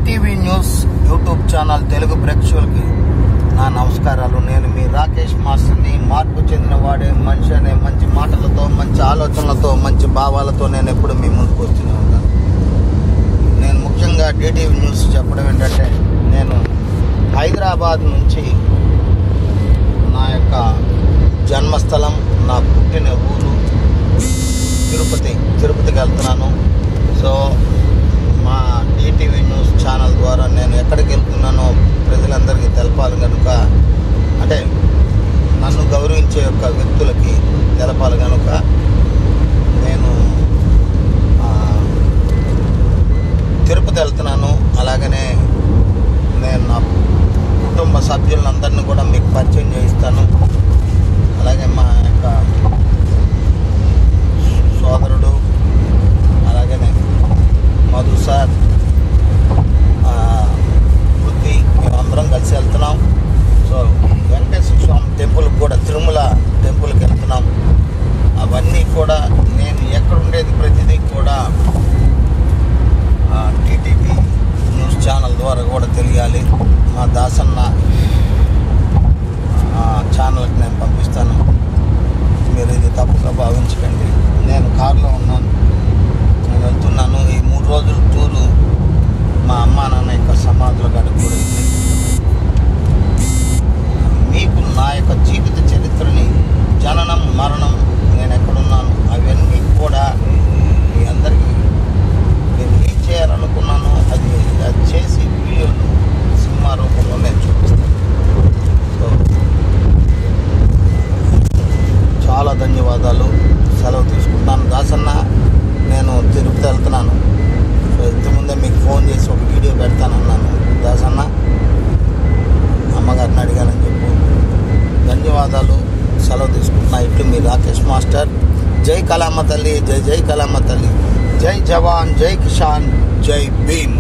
DTV news YouTube channel Telugu ప్రేక్షకులకి నా నమస్కారాలు. నేను మీ రాకేష్ మాస్టర్ని. మార్పు చెందిన వాడే మనిషి అనే మంచి మాటలతో, మంచి ఆలోచనలతో, మంచి భావాలతో నేను ఎప్పుడు మీ ముందుకు వస్తూనే ఉంటాను. నేను ముఖ్యంగా డిటివి న్యూస్ చెప్పడం ఏంటంటే, నేను హైదరాబాద్ నుంచి నా యొక్క జన్మస్థలం, నా పుట్టిన ఊరు తిరుపతికి వెళ్తున్నాను. సో మా డిటివి న్యూస్ ఛానల్ ద్వారా నేను ఎక్కడికి వెళ్తున్నానో ప్రజలందరికీ తెలపాలి కనుక, అంటే నన్ను గౌరవించే యొక్క వ్యక్తులకి తెలపాలి కనుక నేను తిరుపతి వెళ్తున్నాను. అలాగనే నేను నా కుటుంబ సభ్యులందరినీ కూడా మీకు పరిచయం చేయిస్తాను. అలాగే మా యొక్క సోదరుడు, అలాగనే మధు సార్, బుద్ధి, మేమందరం కలిసి వెళ్తున్నాం. సో వెంకటేశ్వర స్వామి టెంపుల్కి కూడా, తిరుమల టెంపుల్కి వెళ్తున్నాం. అవన్నీ కూడా నేను ఎక్కడుండేది ప్రతిదీ కూడా డిటివి న్యూస్ ఛానల్ ద్వారా కూడా తెలియాలి. మా దాసన్న ఛానల్కి నేను పంపిస్తాను. మీరు ఇది తప్పుగా భావించకండి. నేను కారులో ఉన్నాను, నేను వెళ్తున్నాను. ఈ 3 రోజుల టూరు మా అమ్మా నాన్న యొక్క సమాధుల గడుపుతుంది. మీకు నా యొక్క జీవిత చరిత్రని, జననం మరణం, నేను ఎక్కడున్నాను, అవన్నీ కూడా మీ అందరికీ నేను ఏం చేయాలనుకున్నానో అది చేసి వీడియోలు సినిమా రూపంలో నేను చూపిస్తాను. సో చాలా ధన్యవాదాలు. సెలవు తీసుకుంటున్నాను. దాసన్న, నేను తిరుపతి వెళ్తున్నాను. సో ఇంతకుముందే మీకు ఫోన్ చేసి ఒక వీడియో పెడతానన్నాను. దాసన్న, అమ్మగారిని అడిగానని చెప్పు. ధన్యవాదాలు. సెలవు తీసుకుంటున్నా. ఇట్లు మీ రాకేష్ మాస్టర్. జై కళామ తల్లి, జై జై కళామ తల్లి, జై జవాన్, జై కిసాన్, జై భీమ్.